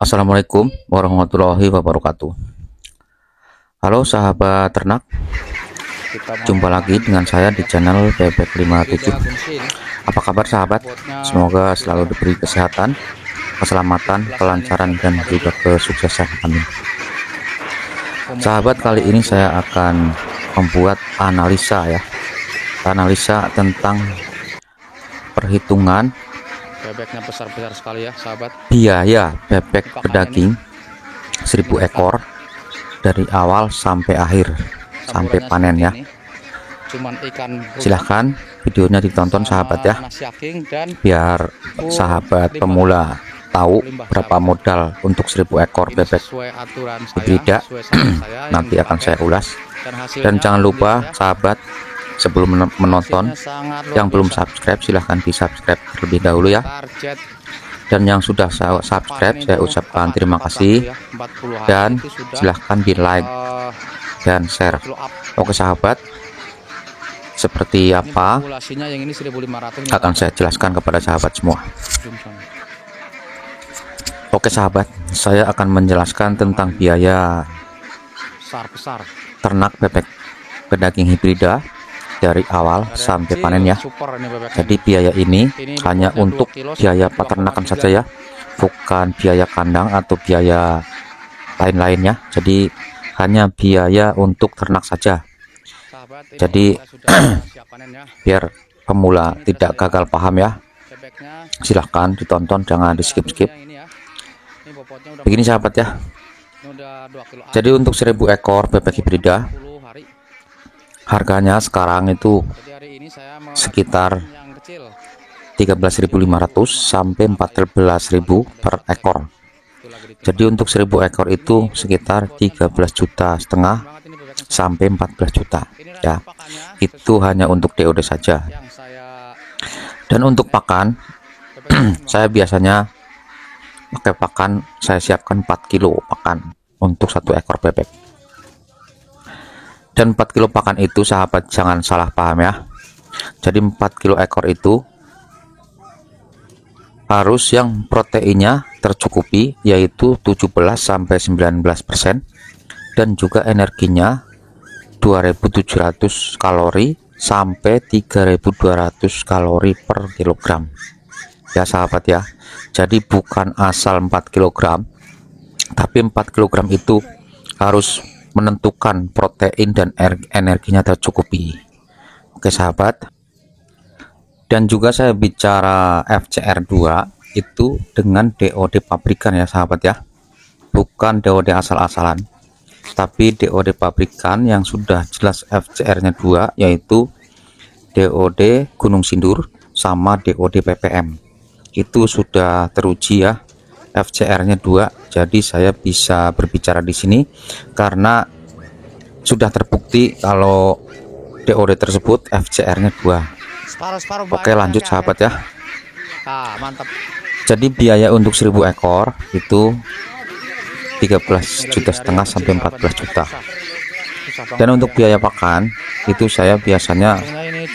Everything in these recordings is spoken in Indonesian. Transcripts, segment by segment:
Assalamualaikum warahmatullahi wabarakatuh. Halo sahabat ternak, jumpa lagi dengan saya di channel Bebek 57. Apa kabar sahabat? Semoga selalu diberi kesehatan, keselamatan, kelancaran, dan juga kesuksesan. Amin. Sahabat, kali ini saya akan membuat analisa tentang perhitungan bebeknya besar-besar sekali ya sahabat. Biaya bebek pedaging 1000 ekor dari awal sampai akhir, sampai panen ya. Cuman ikan. Silahkan videonya ditonton sahabat ya, biar sahabat pemula tahu berapa modal untuk 1000 ekor bebek hibrida. Nanti akan saya ulas. Dan jangan lupa sahabat, sebelum menonton, yang belum subscribe silahkan di subscribe terlebih dahulu ya. Dan yang sudah subscribe saya ucapkan terima kasih, dan silahkan di like dan share. Oke sahabat, seperti apa akan saya jelaskan kepada sahabat semua. Oke sahabat, saya akan menjelaskan tentang biaya ternak bebek pedaging hibrida dari awal sampai panen ya. Jadi biaya ini hanya untuk biaya peternakan saja ya, bukan biaya kandang atau biaya lain-lainnya. Jadi hanya biaya untuk ternak saja. Jadi biar pemula tidak gagal paham ya, silahkan ditonton, jangan di skip-skip. Begini sahabat ya, jadi untuk 1000 ekor bebek hibrida harganya sekarang itu sekitar 13.500 sampai 14.000 per ekor. Jadi untuk 1000 ekor itu sekitar 13,5 juta sampai 14 juta ya. Itu hanya untuk DOD saja. Dan untuk pakan saya biasanya pakai pakan, saya siapkan 4 kilo pakan untuk 1 ekor bebek. Dan 4 kilo pakan itu sahabat jangan salah paham ya. Jadi 4 kilo ekor itu harus yang proteinnya tercukupi, yaitu 17 sampai 19%, dan juga energinya 2700 kalori sampai 3200 kalori per kilogram ya sahabat ya. Jadi bukan asal 4 kg, tapi 4 kg itu harus menentukan protein dan energinya tercukupi. Oke sahabat, dan juga saya bicara FCR2 itu dengan DOD pabrikan ya sahabat ya, bukan DOD asal-asalan, tapi DOD pabrikan yang sudah jelas FCR nya 2, yaitu DOD Gunung Sindur sama DOD PPM. Itu sudah teruji ya, FCR-nya 2. Jadi saya bisa berbicara di sini karena sudah terbukti kalau DOD tersebut FCR-nya 2. Oke lanjut sahabat ya. Mantap. Jadi biaya untuk 1000 ekor itu 13,5 juta sampai 14 juta. Dan untuk biaya pakan itu saya biasanya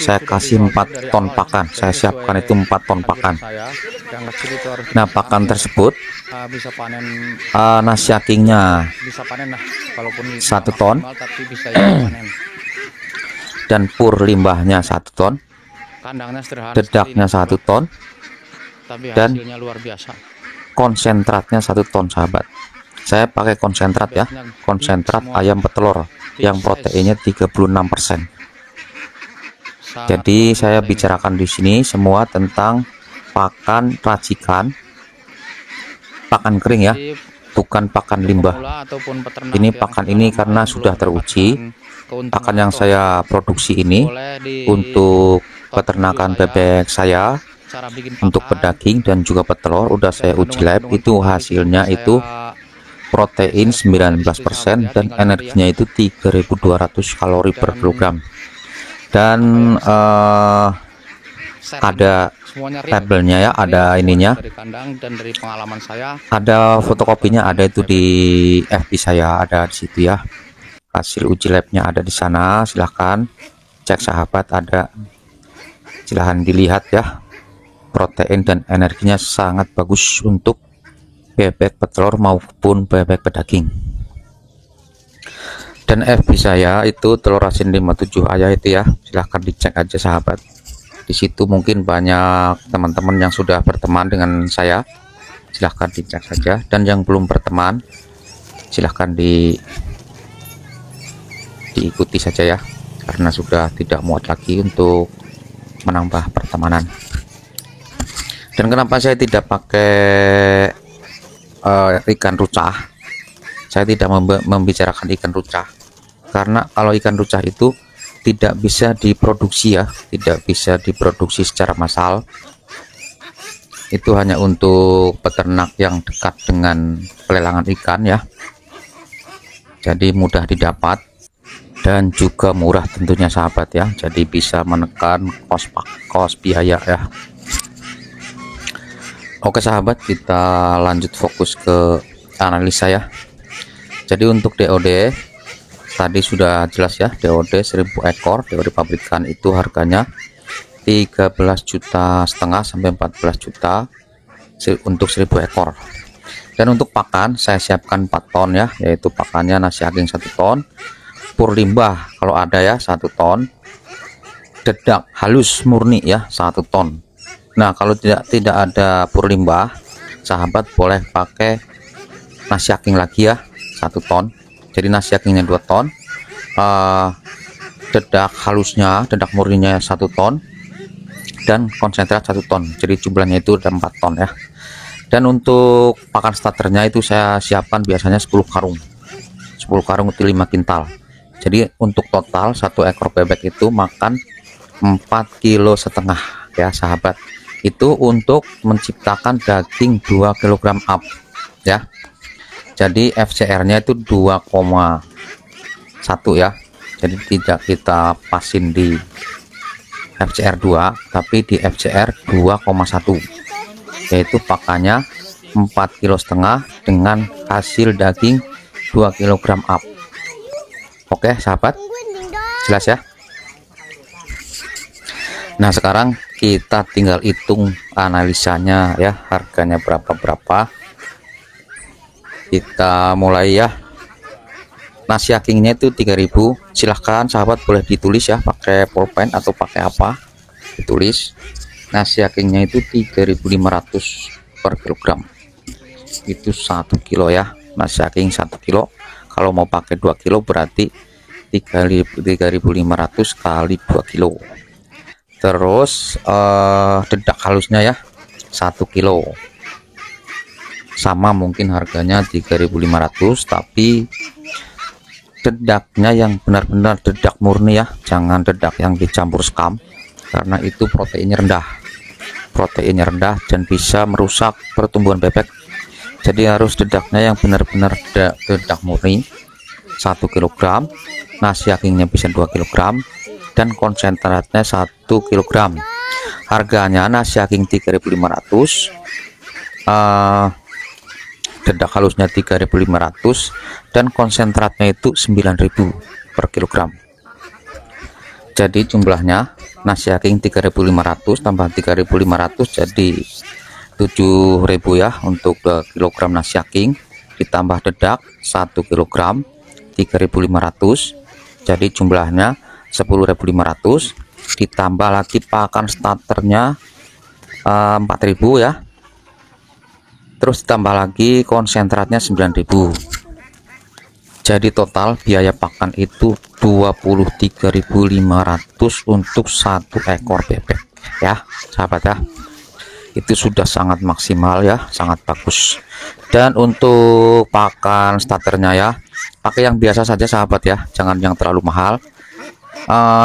saya kasih 4 ton pakan, saya siapkan itu 4 ton pakan. Nah pakan tersebut Bisa panen, nasi akingnya bisa panen lah, walaupun 1 ton, dan pur limbahnya 1 ton, kandangnya sederhana, dedaknya 1 ton, tapi dan hasilnya luar biasa. konsentratnya 1 ton sahabat. Saya pakai konsentrat ya, konsentrat ayam petelur yang proteinnya 36%. Jadi saya bicarakan di sini semua tentang pakan racikan, pakan kering ya, bukan pakan limbah. Ini pakan ini karena sudah teruji, pakan yang saya produksi ini untuk peternakan bebek saya, untuk pedaging dan juga petelur, udah saya uji lab, itu hasilnya itu protein 19% dan energinya itu 3200 kalori per kilogram. Dan ada tabelnya ya, ada ininya, ada fotokopinya, ada itu di FB saya, ada di situ ya. Hasil uji labnya ada di sana, silahkan cek sahabat, ada, silahkan dilihat ya. Protein dan energinya sangat bagus untuk bebek petelur maupun bebek pedaging. Dan FB saya itu telur asin 57 ayah itu ya, silahkan dicek aja sahabat. Di situ mungkin banyak teman-teman yang sudah berteman dengan saya, silahkan dicek saja. Dan yang belum berteman silahkan diikuti saja ya, karena sudah tidak muat lagi untuk menambah pertemanan. Dan kenapa saya tidak pakai ikan rucah? Saya tidak membicarakan ikan rucah, karena kalau ikan rucah itu tidak bisa diproduksi ya, tidak bisa diproduksi secara massal. Itu hanya untuk peternak yang dekat dengan pelelangan ikan ya, jadi mudah didapat dan juga murah tentunya sahabat ya, jadi bisa menekan kos biaya ya. Oke sahabat, kita lanjut fokus ke analisa ya. Jadi untuk DOD tadi sudah jelas ya, DOD 1000 ekor, DOD pabrikan itu harganya 13,5 juta sampai 14 juta untuk 1000 ekor. Dan untuk pakan saya siapkan 4 ton ya, yaitu pakannya nasi aking 1 ton, pur limbah kalau ada ya 1 ton, dedak halus murni ya 1 ton. Nah kalau tidak ada pur limbah, sahabat boleh pakai nasi aking lagi ya 1 ton. Jadi nasi akingnya 2 ton, dedak halusnya, dedak murninya 1 ton, dan konsentrat 1 ton. Jadi jumlahnya itu ada 4 ton ya. Dan untuk pakan starternya itu saya siapkan biasanya 10 karung. 10 karung itu 5 kintal. Jadi untuk total 1 ekor bebek itu makan 4,5 kilo ya sahabat. Itu untuk menciptakan daging 2 kg up ya. Jadi FCR-nya itu 2,1 ya. Jadi tidak kita pasin di FCR 2, tapi di FCR 2,1, yaitu pakannya 4,5 kilo dengan hasil daging 2 kg up. Oke sahabat, jelas ya. Nah sekarang kita tinggal hitung analisanya ya, harganya berapa. Kita mulai ya. Nasi akingnya itu 3.000. Silahkan sahabat boleh ditulis ya, pakai pulpen atau pakai apa, ditulis. Nasi akingnya itu 3.500 per kilogram. Itu 1 kilo ya, nasi aking 1 kilo. Kalau mau pakai 2 kilo berarti 3.500 kali 2 kilo. Terus dedak halusnya ya 1 kilo. Sama mungkin harganya 3.500, tapi dedaknya yang benar-benar dedak murni ya, jangan dedak yang dicampur skam, karena itu proteinnya rendah dan bisa merusak pertumbuhan bebek. Jadi harus dedaknya yang benar-benar dedak murni 1 kg, nasi akingnya bisa 2 kg, dan konsentratnya 1 kg. Harganya nasi aking 3.500, dedak halusnya 3.500, dan konsentratnya itu 9.000 per kilogram. Jadi jumlahnya nasi aking 3.500 tambah 3.500 jadi 7.000 ya untuk 2 kg nasi aking, ditambah dedak 1 kg 3.500, jadi jumlahnya 10.500, ditambah lagi pakan starternya 4.000 ya, terus ditambah lagi konsentratnya 9.000. Jadi total biaya pakan itu 23.500 untuk 1 ekor bebek ya sahabat ya. Itu sudah sangat maksimal ya, sangat bagus. Dan untuk pakan starternya ya, pakai yang biasa saja sahabat ya, jangan yang terlalu mahal.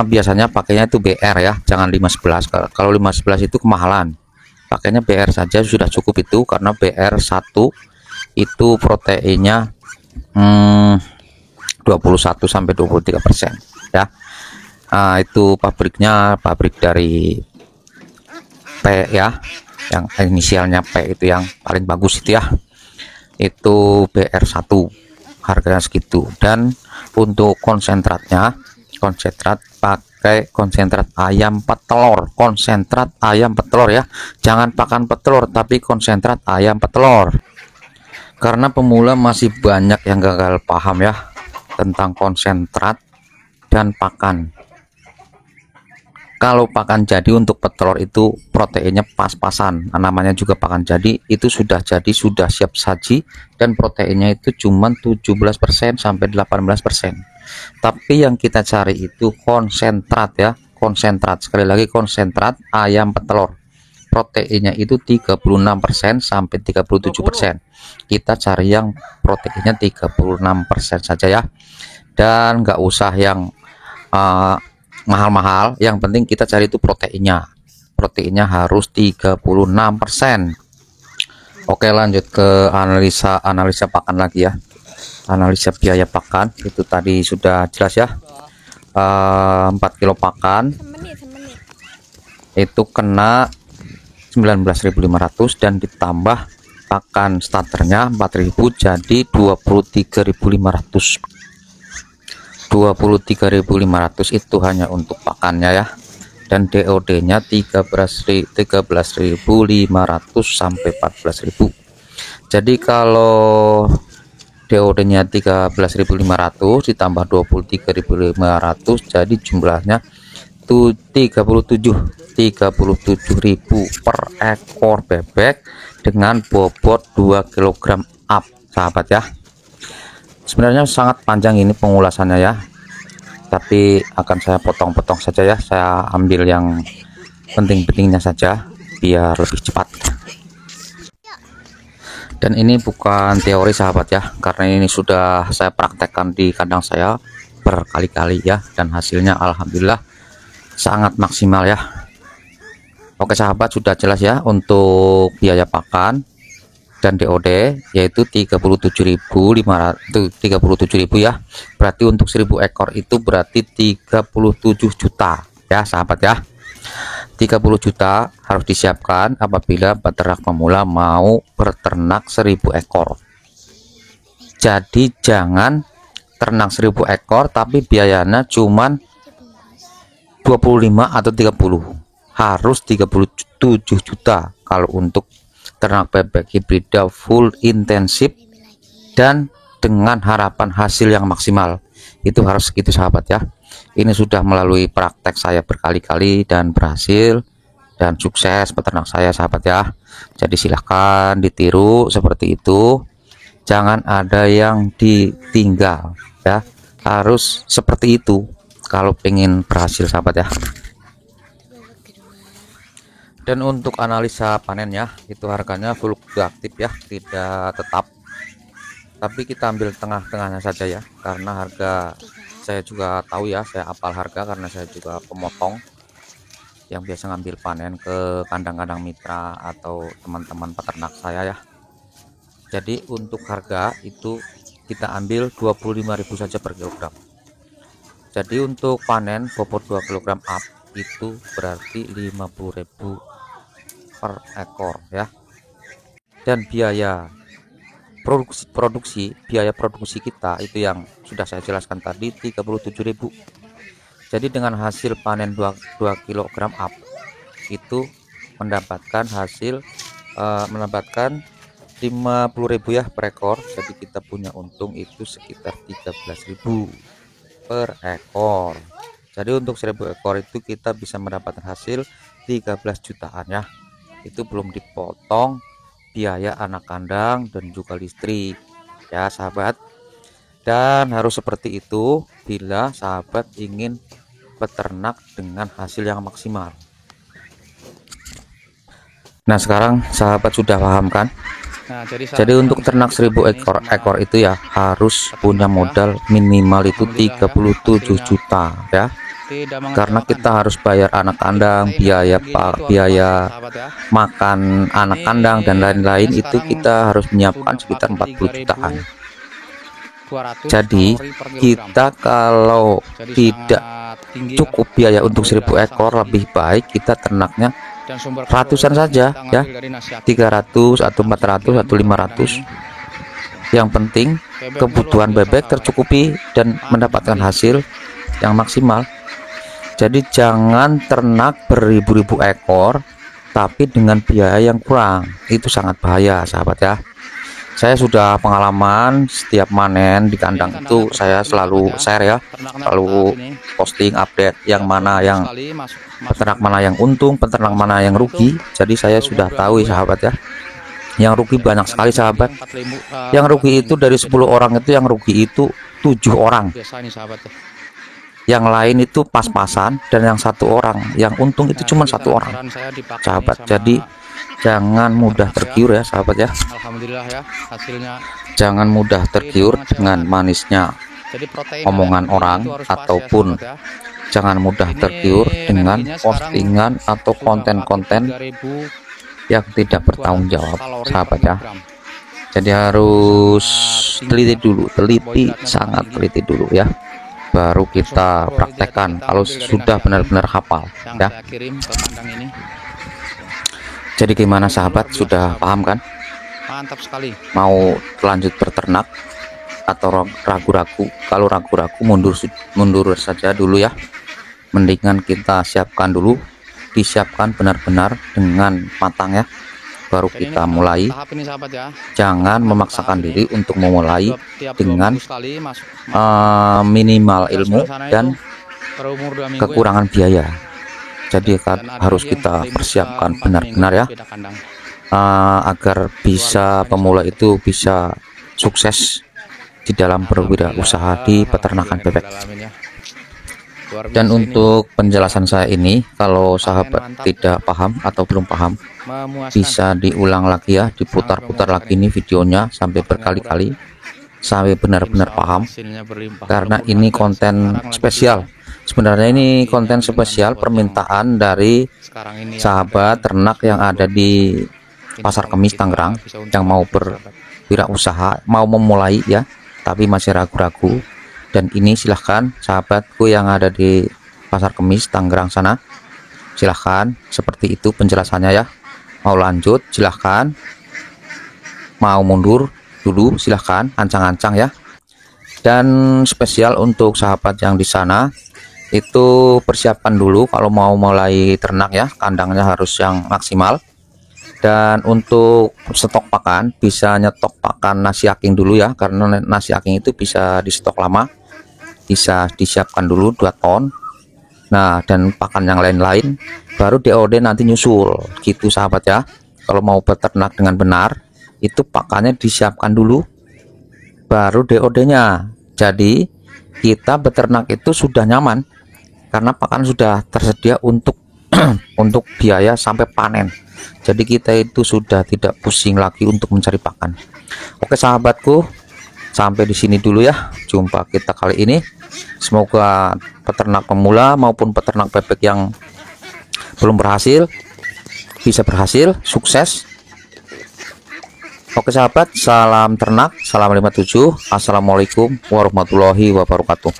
Biasanya pakainya itu BR ya, jangan 511. Kalau 511 itu kemahalan, pakainya BR saja sudah cukup itu, karena BR1 itu proteinnya 21 sampai 23% ya. Itu pabrik dari P ya, yang inisialnya P itu yang paling bagus itu ya, itu BR1 harganya segitu. Dan untuk konsentrat pakai konsentrat ayam petelur, ya, jangan pakan petelur tapi konsentrat ayam petelur. Karena pemula masih banyak yang gagal paham ya tentang konsentrat dan pakan. Kalau pakan jadi untuk petelur itu proteinnya pas-pasan, namanya juga pakan jadi, itu sudah jadi, sudah siap saji, dan proteinnya itu cuma 17% sampai 18%. Tapi yang kita cari itu konsentrat ya, konsentrat, sekali lagi konsentrat ayam petelur, proteinnya itu 36% sampai 37%. Kita cari yang proteinnya 36% saja ya, dan nggak usah yang mahal-mahal, yang penting kita cari itu proteinnya harus 36%. Oke, lanjut ke analisa pakan lagi ya. Analisa biaya pakan itu tadi sudah jelas ya. 4 kilo pakan itu kena 19.500 dan ditambah pakan starternya 4.000 jadi 23.500. 23.500 itu hanya untuk pakannya ya, dan DOD nya 13.500 sampai 14.000. jadi kalau DOD nya 13.500 ditambah 23.500 jadi jumlahnya tuh 37.000 per ekor bebek dengan bobot 2 kg up, sahabat ya. Sebenarnya sangat panjang ini pengulasannya ya, tapi akan saya potong-potong saja ya, saya ambil yang penting-pentingnya saja biar lebih cepat. Dan ini bukan teori sahabat ya, karena ini sudah saya praktekkan di kandang saya berkali-kali ya, dan hasilnya alhamdulillah sangat maksimal ya. Oke sahabat, sudah jelas ya untuk biaya pakan dan DOD yaitu 37.500 ya, berarti untuk 1000 ekor itu berarti 37 juta ya sahabat ya. 30 juta harus disiapkan apabila peternak pemula mau berternak 1000 ekor. Jadi jangan ternak 1000 ekor tapi biayanya cuman 25 atau 30, harus 37 juta kalau untuk ternak bebek hibrida full intensif dan dengan harapan hasil yang maksimal. Itu harus segitu sahabat ya. Ini sudah melalui praktek saya berkali-kali dan berhasil dan sukses peternak saya sahabat ya. Jadi silahkan ditiru seperti itu, jangan ada yang ditinggal ya, harus seperti itu kalau pengen berhasil sahabat ya. Dan untuk analisa panennya itu harganya fluktuatif ya, tidak tetap, tapi kita ambil tengah-tengahnya saja ya, karena harga saya juga tahu ya, saya apal harga karena saya juga pemotong yang biasa ngambil panen ke kandang-kandang mitra atau teman-teman peternak saya ya. Jadi untuk harga itu kita ambil 25.000 saja per kilogram. Jadi untuk panen bobot 2 kg up itu berarti 50.000 per ekor ya. Dan biaya biaya produksi kita itu yang sudah saya jelaskan tadi 37.000. Jadi dengan hasil panen 2 kg up itu mendapatkan hasil mendapatkan 50.000 ya per ekor. Jadi kita punya untung itu sekitar 13.000 per ekor. Jadi untuk 1000 ekor itu kita bisa mendapatkan hasil 13 jutaan ya. Itu belum dipotong biaya anak kandang dan juga listrik ya sahabat. Dan harus seperti itu bila sahabat ingin peternak dengan hasil yang maksimal. Nah sekarang sahabat sudah paham kan? Nah, jadi untuk ternak 1000 ekor itu ya harus punya modal minimal itu 37 juta ya, karena kita harus bayar anak kandang, biaya makan anak kandang dan lain-lain, itu kita harus menyiapkan sekitar 40 jutaan. Jadi kita kalau tidak cukup biaya untuk 1000 ekor, lebih baik kita ternaknya ratusan saja ya, 300 atau 400 atau 500. Yang penting kebutuhan bebek tercukupi dan mendapatkan hasil yang maksimal. Jadi jangan ternak beribu-ribu ekor tapi dengan biaya yang kurang, itu sangat bahaya sahabat ya. Saya sudah pengalaman setiap manen di kandang itu saya selalu share ya, selalu posting update yang mana yang peternak mana yang untung, peternak mana yang rugi. Jadi saya sudah tahu ya sahabat ya. Yang rugi banyak sekali sahabat. Yang rugi itu dari 10 orang itu yang rugi itu 7 orang. Yang lain itu pas-pasan, dan yang 1 orang yang untung itu cuma 1 orang sahabat. Jadi jangan mudah tergiur ya sahabat ya. Alhamdulillah ya hasilnya. Jangan mudah tergiur dengan manisnya omongan orang, ataupun jangan mudah tergiur dengan postingan atau konten-konten yang tidak bertanggung jawab sahabat ya. Jadi harus teliti dulu, sangat teliti dulu ya, baru kita praktekkan kalau sudah benar-benar hafal ya. Jadi gimana sahabat, sudah paham kan? Mantap sekali. Mau lanjut berternak atau ragu-ragu? Kalau ragu-ragu mundur saja dulu ya. Mendingan kita siapkan dulu, disiapkan benar-benar dengan matang ya, baru kita mulai. Jangan memaksakan diri untuk memulai dengan minimal ilmu dan kekurangan biaya. Jadi harus kita persiapkan benar-benar ya, agar bisa pemula itu bisa sukses di dalam berwirausaha di peternakan bebek. Dan untuk penjelasan saya ini, kalau sahabat tidak paham atau belum paham, bisa diulang lagi ya, diputar-putar lagi ini videonya sampai berkali-kali sampai benar-benar paham, karena ini konten spesial. Sebenarnya ini konten spesial permintaan dari sahabat ternak yang ada di Pasar Kemis Tangerang yang mau berwirausaha, mau memulai ya, tapi masih ragu-ragu. Dan ini silahkan sahabatku yang ada di Pasar Kemis Tangerang sana, silahkan seperti itu penjelasannya ya. Mau lanjut silahkan, mau mundur dulu silahkan, ancang-ancang ya. Dan spesial untuk sahabat yang di sana, itu persiapkan dulu kalau mau mulai ternak ya, kandangnya harus yang maksimal. Dan untuk stok pakan, bisa nyetok pakan nasi aking dulu ya, karena nasi aking itu bisa di stok lama, bisa disiapkan dulu 2 ton. Nah, dan pakan yang lain-lain baru DOD nanti nyusul gitu sahabat ya. Kalau mau beternak dengan benar, itu pakannya disiapkan dulu baru DOD-nya. Jadi kita beternak itu sudah nyaman karena pakan sudah tersedia untuk untuk biaya sampai panen. Jadi kita itu sudah tidak pusing lagi untuk mencari pakan. Oke sahabatku, sampai di sini dulu ya jumpa kita kali ini. Semoga peternak pemula maupun peternak bebek yang belum berhasil bisa berhasil, sukses. Oke sahabat, salam ternak, salam 57. Assalamualaikum warahmatullahi wabarakatuh.